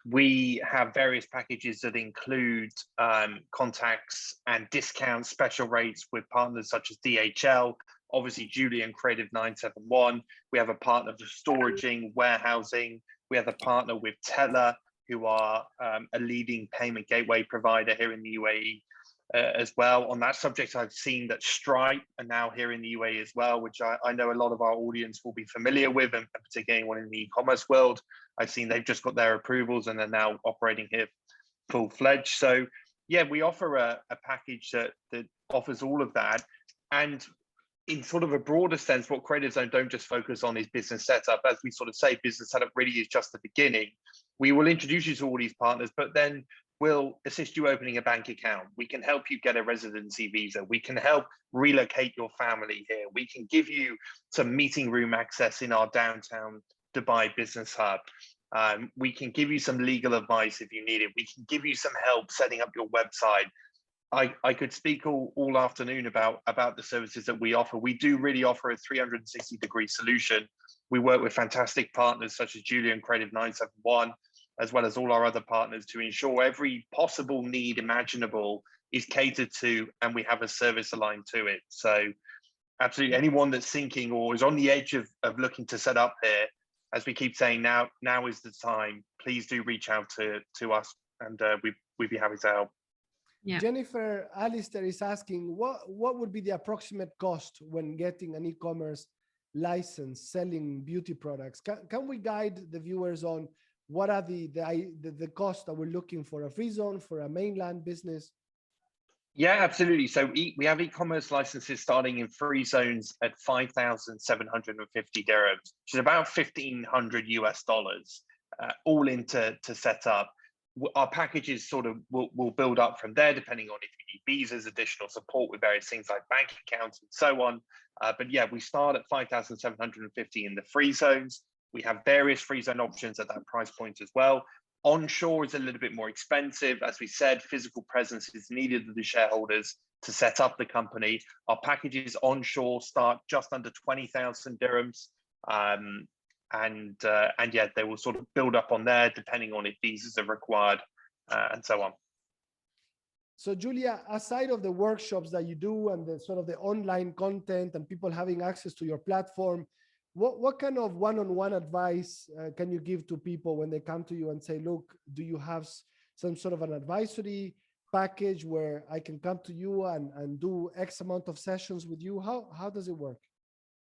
We have various packages that include contacts and discounts, special rates with partners such as DHL, obviously Julia and Creative 971. We have a partner for storaging, warehousing. We have a partner with Teller, who are a leading payment gateway provider here in the UAE as well. On that subject, I've seen that Stripe are now here in the UAE as well, which I know a lot of our audience will be familiar with, and particularly anyone in the e-commerce world. I've seen they've just got their approvals and are now operating here full-fledged. So yeah, we offer a package that offers all of that. And in sort of a broader sense, what Creative Zone don't just focus on is business setup. As we sort of say, business setup really is just the beginning. We will introduce you to all these partners, but then we'll assist you opening a bank account. We can help you get a residency visa. We can help relocate your family here. We can give you some meeting room access in our downtown Dubai business hub. We can give you some legal advice if you need it. We can give you some help setting up your website. I could speak all afternoon about the services that we offer. We do really offer a 360-degree solution. We work with fantastic partners such as Julia and Creative 971, as well as all our other partners, to ensure every possible need imaginable is catered to, and we have a service aligned to it. So absolutely, anyone that's thinking or is on the edge of looking to set up here, as we keep saying, now is the time. Please do reach out to us, and we'd be happy to help. Yeah. Jennifer, Alistair is asking, what would be the approximate cost when getting an e-commerce license selling beauty products? Can we guide the viewers on what are the costs that we're looking for a free zone, for a mainland business? Yeah, absolutely. So we have e-commerce licenses starting in free zones at 5,750 dirhams, which is about $1,500 all in to set up. Our packages sort of will build up from there, depending on if you need visas, additional support with various things like bank accounts and so on. But yeah, we start at 5,750 in the free zones. We have various free zone options at that price point as well. Onshore is a little bit more expensive. As we said, physical presence is needed of the shareholders to set up the company. Our packages onshore start just under 20,000 dirhams. And yeah, they will sort of build up on there depending on if visas are required and so on. So Julia, aside of the workshops that you do and the sort of the online content and people having access to your platform, what kind of one-on-one advice can you give to people when they come to you and say, look, do you have some sort of an advisory package where I can come to you and do X amount of sessions with you? How does it work?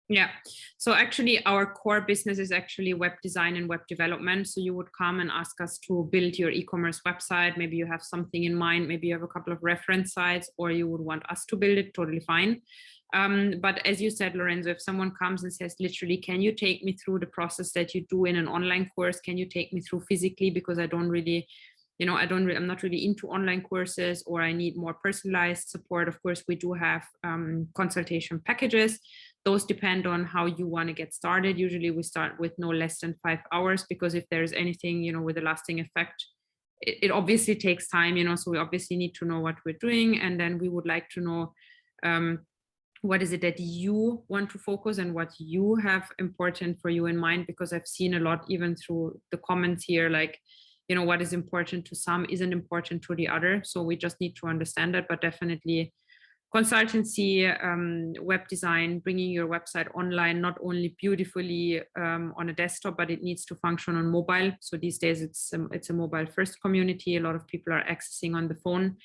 Yeah, so actually our core business is actually web design and web development. So you would come and ask us to build your e-commerce website. Maybe you have something in mind, maybe you have a couple of reference sites, or you would want us to build it, totally fine. But as you said, Lorenzo, if someone comes and says, literally, can you take me through the process that you do in an online course? Can you take me through physically? Because I don't really, I'm not really into online courses, or I need more personalized support. Of course, we do have consultation packages. Those depend on how you want to get started. Usually we start with no less than 5 hours, because if there's anything, with a lasting effect, it obviously takes time, so we obviously need to know what we're doing. And then we would like to know what is it that you want to focus and what you have important for you in mind, because I've seen a lot, even through the comments here, like, what is important to some isn't important to the other. So we just need to understand that, but definitely consultancy, web design, bringing your website online, not only beautifully on a desktop, but it needs to function on mobile. So these days it's a mobile first community. A lot of people are accessing on the phone.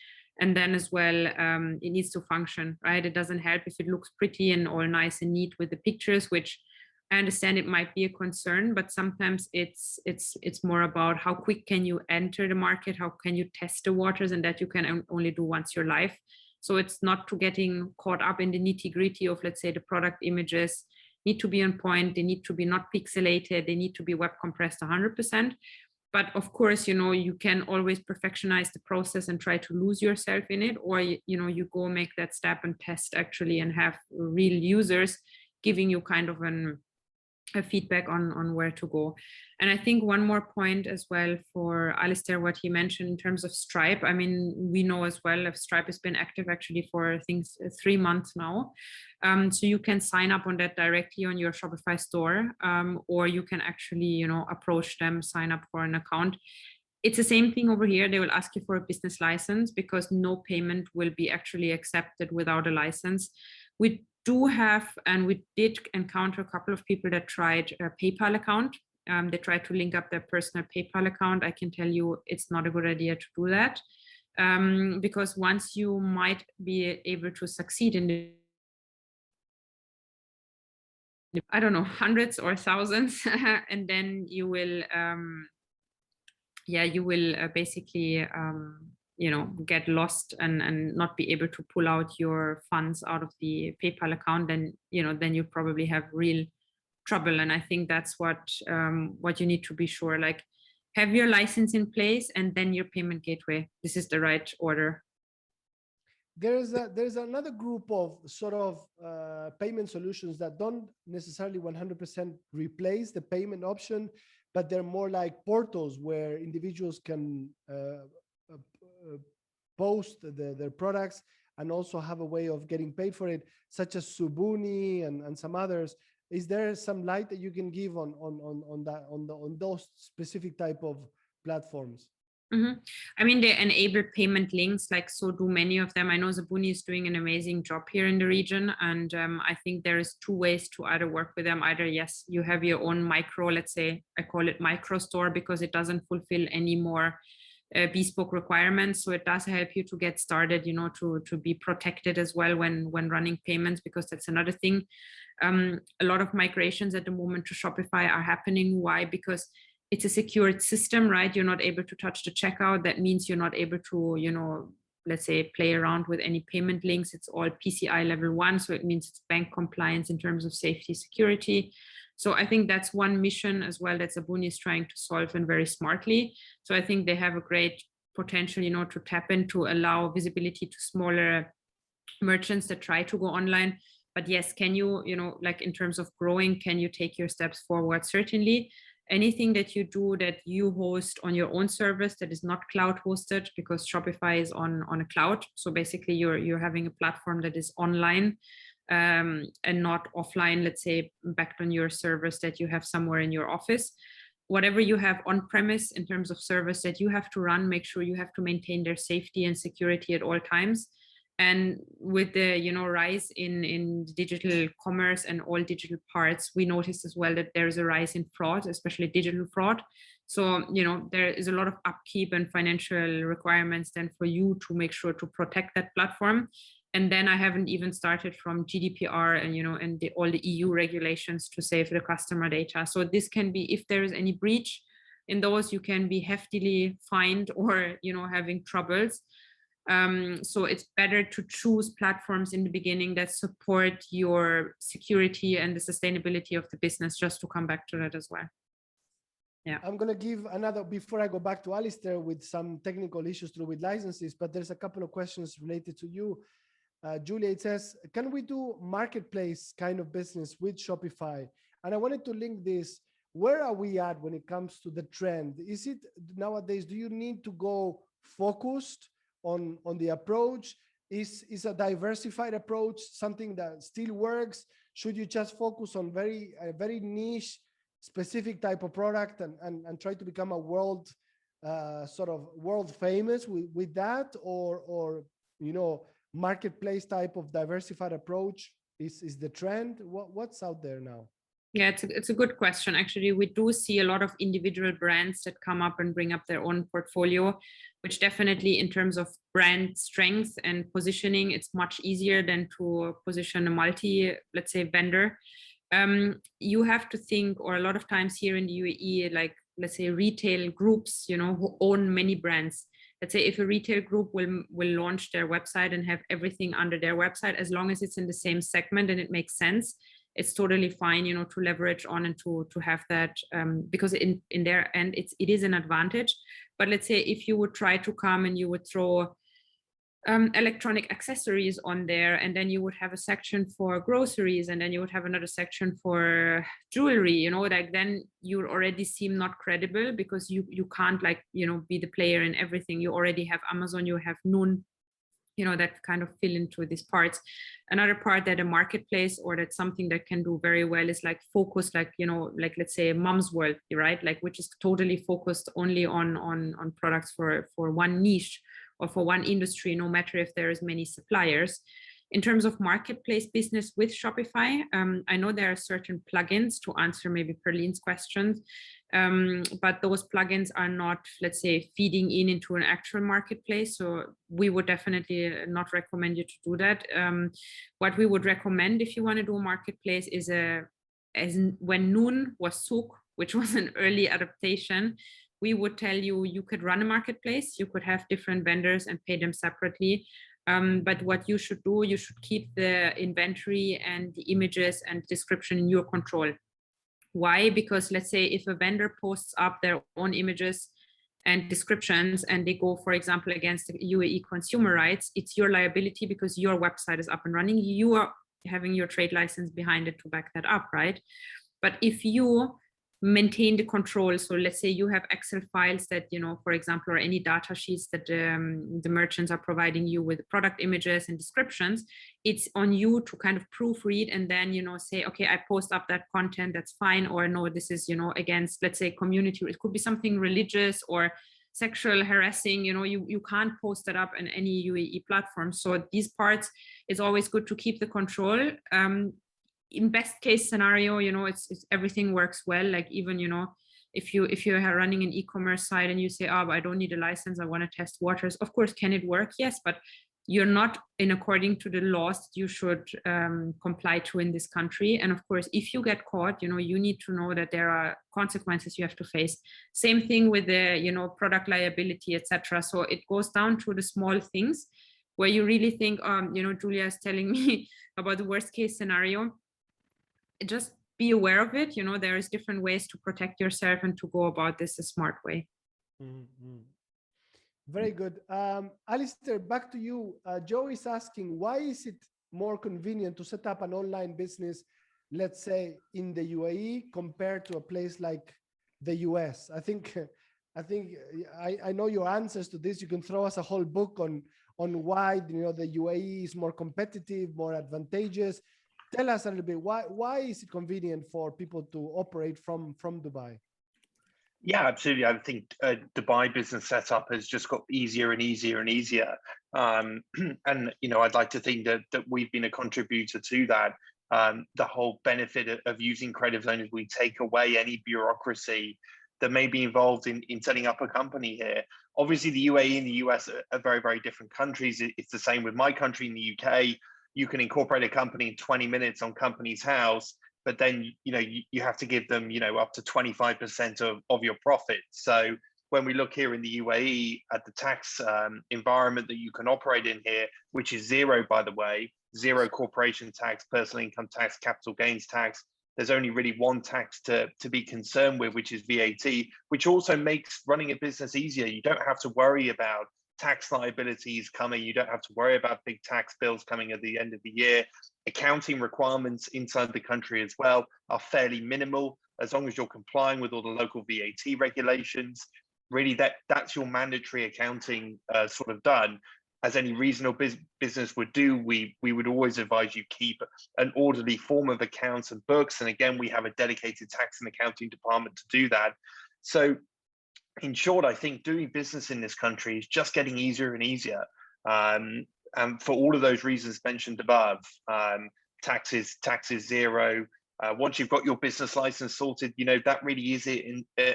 And then as well, it needs to function, right? It doesn't help if it looks pretty and all nice and neat with the pictures, which I understand it might be a concern, but sometimes it's more about how quick can you enter the market, how can you test the waters, and that you can only do once you're live. So it's not to getting caught up in the nitty gritty of, let's say, the product images need to be on point. They need to be not pixelated. They need to be web compressed 100%. But of course, you can always perfectionize the process and try to lose yourself in it, or, you go make that step and test actually and have real users giving you kind of a feedback on where to go. And I think one more point as well for Alistair, what he mentioned in terms of Stripe. I mean, we know as well if Stripe has been active actually for, I think, 3 months now. So you can sign up on that directly on your Shopify store, or you can actually, approach them, sign up for an account. It's the same thing over here. They will ask you for a business license because no payment will be actually accepted without a license. We do have, and we did encounter a couple of people that tried a PayPal account. They tried to link up their personal PayPal account. I can tell you it's not a good idea to do that, because once you might be able to succeed in the, I don't know, hundreds or thousands, and then you will, basically, get lost and not be able to pull out your funds out of the PayPal account, then you probably have real trouble. And I think that's what you need to be sure, like, have your license in place and then your payment gateway. This is the right order. There's another group of sort of payment solutions that don't necessarily 100% replace the payment option, but they're more like portals where individuals can post their products and also have a way of getting paid for it, such as Subuni and some others. Is there some light that you can give on those specific type of platforms? Mm-hmm. I mean, they enable payment links, like so do many of them. I know Subuni is doing an amazing job here in the region, and I think there is 2 ways to either work with them. Either, yes, you have your own micro, let's say, I call it micro store because it doesn't fulfill any more bespoke requirements. So it does help you to get started, to be protected as well when running payments, because that's another thing. A lot of migrations at the moment to Shopify are happening. Why? Because it's a secured system, right? You're not able to touch the checkout. That means you're not able to, let's say, play around with any payment links. It's all PCI level 1. So it means it's bank compliance in terms of safety, security. So I think that's one mission as well that Subuni is trying to solve, and very smartly. So I think they have a great potential, to tap in, to allow visibility to smaller merchants that try to go online. But yes, can you, like in terms of growing, can you take your steps forward? Certainly. Anything that you do that you host on your own service that is not cloud hosted, because Shopify is on a cloud. So basically you're having a platform that is online and not offline, let's say, backed on your service that you have somewhere in your office. Whatever you have on premise in terms of service that you have to run, make sure you have to maintain their safety and security at all times. And with the rise in digital commerce and all digital parts, we noticed as well that there is a rise in fraud, especially digital fraud. So there is a lot of upkeep and financial requirements then for you to make sure to protect that platform. And then I haven't even started from GDPR and and all the EU regulations to save the customer data. So this can be, if there is any breach in those, you can be heftily fined or having troubles. So it's better to choose platforms in the beginning that support your security and the sustainability of the business, just to come back to that as well. Yeah. I'm going to give another, before I go back to Alistair with some technical issues to do with licenses, but there's a couple of questions related to you. Julia, it says, can we do marketplace kind of business with Shopify? And I wanted to link this. Where are we at when it comes to the trend? Is it nowadays, do you need to go focused on the approach? Is a diversified approach something that still works? Should you just focus on a very niche specific type of product and try to become a world famous with that, or marketplace type of diversified approach is the trend? What's out there now? Yeah, it's a good question. Actually, we do see a lot of individual brands that come up and bring up their own portfolio, which definitely in terms of brand strength and positioning, it's much easier than to position a multi, let's say, vendor. You have to think, or a lot of times here in the UAE, like let's say, retail groups, who own many brands. Let's say if a retail group will launch their website and have everything under their website, as long as it's in the same segment and it makes sense, it's totally fine, to leverage on and to have that, because in their end, it is an advantage. But let's say if you would try to come and you would throw electronic accessories on there, and then you would have a section for groceries, and then you would have another section for jewelry, like then you already seem not credible, because you can't be the player in everything. You already have Amazon, you have Noon, that kind of fill into these parts. Another part that a marketplace, or that's something that can do very well, is focus, let's say Mom's World, right? Which is totally focused only on products for one niche or for one industry, no matter if there is many suppliers. In terms of marketplace business with Shopify, I know there are certain plugins to answer maybe Perline's questions, but those plugins are not, let's say, feeding into an actual marketplace. So we would definitely not recommend you to do that. What we would recommend if you want to do a marketplace is when Noon was Souk, which was an early adaptation, we would tell you, you could run a marketplace, you could have different vendors and pay them separately. But what you should do, you should keep the inventory and the images and description in your control. Why? Because let's say if a vendor posts up their own images and descriptions and they go, for example, against the UAE consumer rights, it's your liability because your website is up and running. You are having your trade license behind it to back that up, right? But if you maintain the control, so let's say you have Excel files that, for example, or any data sheets that the merchants are providing you with product images and descriptions, it's on you to kind of proofread and then, say, okay, I post up that content, that's fine, or no, this is, against, let's say, community. It could be something religious or sexual harassing, you can't post that up in any UAE platform. So these parts, it's always good to keep the control. In best case scenario, it's everything works well. Even, if you're running an e-commerce site and you say, oh, I don't need a license, I want to test waters. Of course, can it work? Yes, but you're not in according to the laws that you should comply to in this country. And of course, if you get caught, you need to know that there are consequences you have to face. Same thing with the, product liability, etc. So it goes down to the small things where you really think, Julia is telling me about the worst case scenario. Just be aware of it. There is different ways to protect yourself and to go about this a smart way. Mm-hmm. Very good. Alistair, back to you. Joe is asking, why is it more convenient to set up an online business, let's say in the UAE, compared to a place like the US? I think I know your answers to this. You can throw us a whole book on why the UAE is more competitive, more advantageous. Tell us a little bit, why is it convenient for people to operate from Dubai? Yeah, absolutely. I think Dubai business setup has just got easier and easier and easier. And, I'd like to think that we've been a contributor to that. The whole benefit of using Creative Zone is we take away any bureaucracy that may be involved in setting up a company here. Obviously, the UAE and the US are very, very different countries. It's the same with my country in the UK. You can incorporate a company in 20 minutes on Companies House, but then you have to give them up to 25% of your profit. So when we look here in the UAE at the tax environment that you can operate in here, which is zero, by the way, zero corporation tax, personal income tax, capital gains tax. There's only really one tax to be concerned with, which is VAT, which also makes running a business easier. You don't have to worry about tax liabilities coming. You don't have to worry about big tax bills coming at the end of the year. Accounting requirements inside the country as well are fairly minimal, as long as you're complying with all the local VAT regulations. Really, that's your mandatory accounting sort of done. As any reasonable business would do, we would always advise you keep an orderly form of accounts and books. And again, we have a dedicated tax and accounting department to do that. So in short, I think doing business in this country is just getting easier and easier. And for all of those reasons mentioned above, taxes zero. Once you've got your business license sorted, that really is it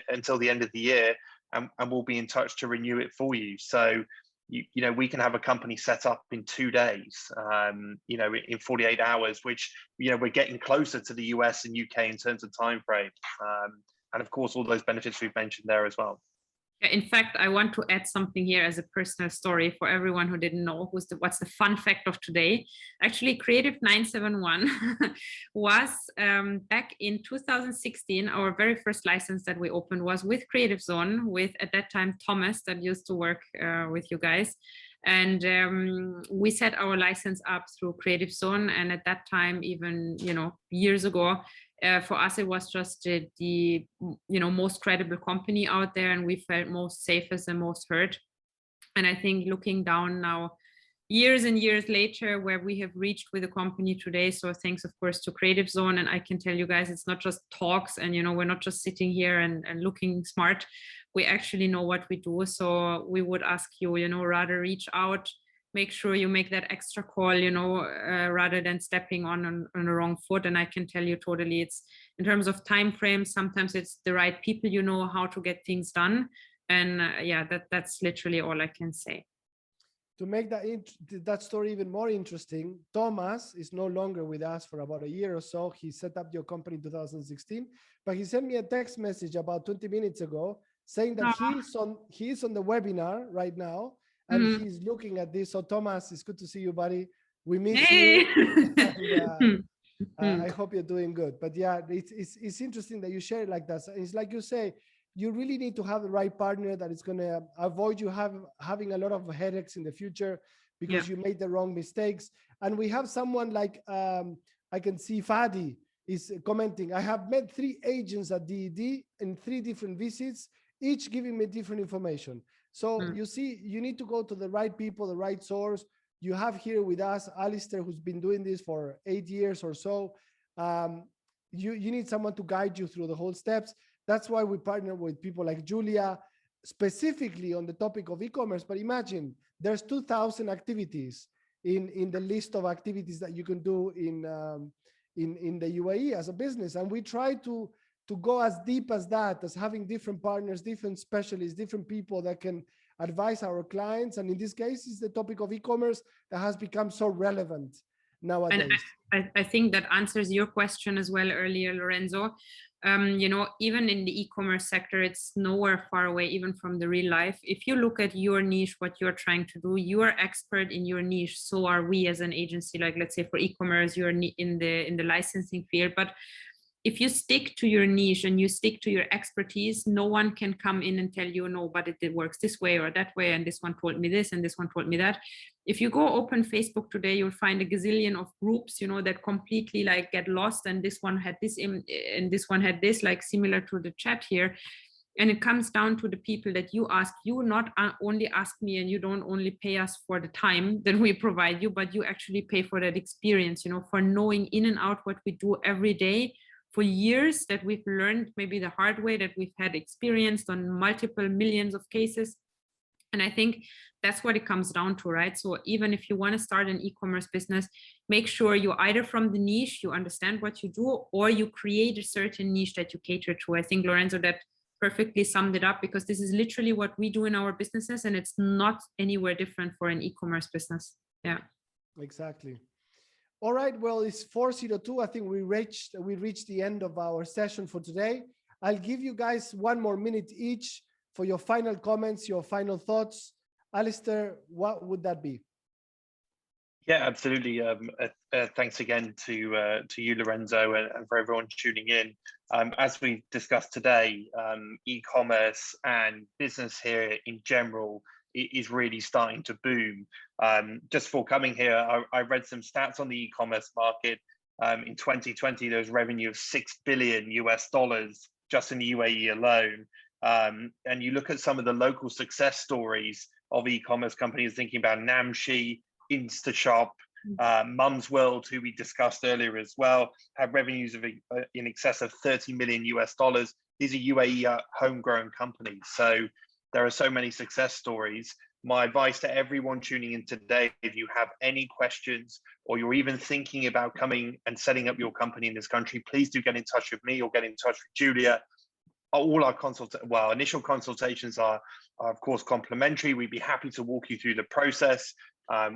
until the end of the year, and we'll be in touch to renew it for you. So, we can have a company set up in 2 days, in 48 hours, which, we're getting closer to the US and UK in terms of time frame. and of course, all those benefits we've mentioned there as well. In fact, I want to add something here as a personal story for everyone who didn't know what's the fun fact of today. Actually, Creative 971 was back in 2016. Our very first license that we opened was with Creative Zone, with at that time Thomas that used to work with you guys. And we set our license up through Creative Zone. And at that time, even years ago, for us, it was just the most credible company out there, and we felt most safest and most heard. And I think looking down now, years and years later, where we have reached with the company today. So thanks, of course, to Creative Zone. And I can tell you guys, it's not just talks, and we're not just sitting here and looking smart. We actually know what we do. So we would ask you, rather reach out. Make sure you make that extra call, rather than stepping on the wrong foot. And I can tell you totally, it's in terms of time frames, sometimes it's the right people, how to get things done. And that's literally all I can say. To make that story even more interesting, Thomas is no longer with us for about a year or so. He set up your company in 2016, but he sent me a text message about 20 minutes ago saying that he's on the webinar right now. And he's looking at this. So Thomas, it's good to see you, buddy. We miss you. And, I hope you're doing good. But yeah, it's interesting that you share it like that. So it's like you say, you really need to have the right partner that is going to avoid you having a lot of headaches in the future because you made the wrong mistakes. And we have someone like, I can see Fadi is commenting. I have met 3 agents at DED in 3 different visits, each giving me different information. So you see, you need to go to the right people, the right source. You have here with us, Alistair, who's been doing this for 8 years or so. You need someone to guide you through the whole steps. That's why we partner with people like Julia, specifically on the topic of e-commerce. But imagine there's 2,000 activities in the list of activities that you can do in the UAE as a business. And we try to go as deep as that, as having different partners, different specialists, different people that can advise our clients. And in this case, it's the topic of e-commerce that has become so relevant nowadays. And I think that answers your question as well earlier, Lorenzo. Even in the e-commerce sector, it's nowhere far away, even from the real life. If you look at your niche, what you're trying to do, you are expert in your niche. So are we as an agency. Like, let's say for e-commerce, you're in the licensing field. But if you stick to your niche and you stick to your expertise, no one can come in and tell you, no, but it works this way or that way. And this one told me this and this one told me that. If you go open Facebook today, you'll find a gazillion of groups, that completely like get lost. And this one had this and this one had this, like similar to the chat here. And it comes down to the people that you ask. You not only ask me, and you don't only pay us for the time that we provide you, but you actually pay for that experience, for knowing in and out what we do every day, for years, that we've learned maybe the hard way, that we've had experienced on multiple millions of cases. And I think that's what it comes down to, right? So even if you want to start an e-commerce business, make sure you either from the niche, you understand what you do, or you create a certain niche that you cater to. I think, Lorenzo, that perfectly summed it up, because this is literally what we do in our businesses, and it's not anywhere different for an e-commerce business. Yeah. Exactly. All right, well, it's 4:02. I think we reached the end of our session for today. I'll give you guys 1 more minute each for your final comments, your final thoughts. Alistair, what would that be? Yeah, absolutely. Thanks again to you, Lorenzo, and for everyone tuning in. As we discussed today, e-commerce and business here in general is really starting to boom. Just before coming here, I read some stats on the e-commerce market. In 2020, there was revenue of $6 billion just in the UAE alone. And you look at some of the local success stories of e-commerce companies, thinking about Namshi, InstaShop, Mum's World, who we discussed earlier as well, have revenues of in excess of $30 million. These are UAE homegrown companies. So there are so many success stories. My advice to everyone tuning in today, if you have any questions or you're even thinking about coming and setting up your company in this country, please do get in touch with me or get in touch with Julia. All our initial consultations are of course complimentary. We'd be happy to walk you through the process.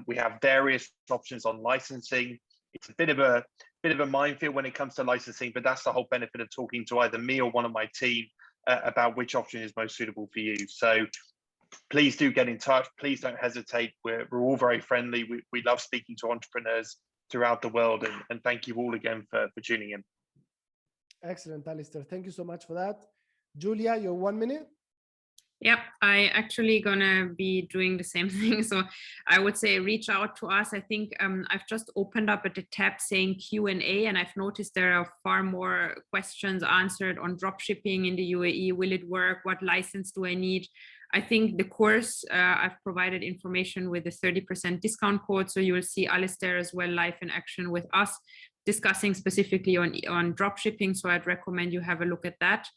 We have various options on licensing. it's a bit of a minefield when it comes to licensing, but that's the whole benefit of talking to either me or one of my team about which option is most suitable for you. So please do get in touch. Please don't hesitate. We're all very friendly. We love speaking to entrepreneurs throughout the world, and thank you all again for tuning in. Excellent, Alistair. Thank you so much for that. Julia, your 1 minute. Yep, I actually gonna be doing the same thing. So I would say reach out to us. I think I've just opened up at the tab saying Q&A, and I've noticed there are far more questions answered on dropshipping in the UAE. Will it work? What license do I need? I think the course, I've provided information with a 30% discount code. So you will see Alistair as well live in action with us discussing specifically on dropshipping. So I'd recommend you have a look at that.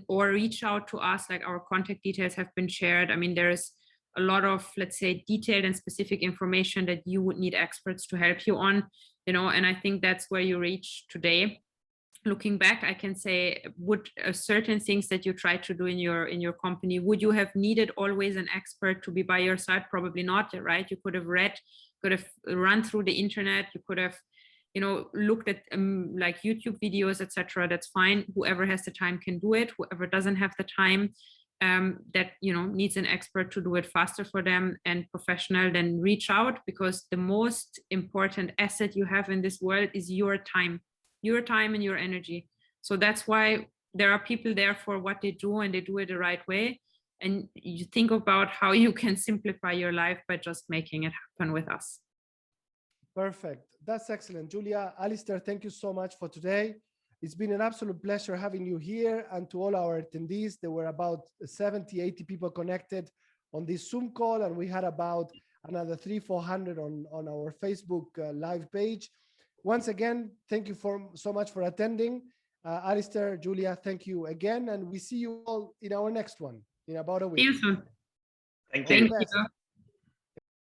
Or reach out to us, like our contact details have been shared. I mean, there's a lot of, let's say, detailed and specific information that you would need experts to help you on, and I think that's where you reach today. Looking back, I can say, would certain things that you try to do in your company, would you have needed always an expert to be by your side? Probably not, right? You could have read, could have run through the internet, you could have looked at like YouTube videos, etc. That's fine. Whoever has the time can do it. Whoever doesn't have the time, that needs an expert to do it faster for them and professional, then reach out, because the most important asset you have in this world is your time and your energy. So that's why there are people there for what they do, and they do it the right way. And you think about how you can simplify your life by just making it happen with us. Perfect. That's excellent. Julia, Alistair, thank you so much for today. It's been an absolute pleasure having you here, and to all our attendees. There were about 70, 80 people connected on this Zoom call, and we had about another 300-400 on our Facebook live page. Once again, thank you so much for attending. Alistair, Julia, thank you again, and we see you all in our next one in about a week. See you soon. Thank you.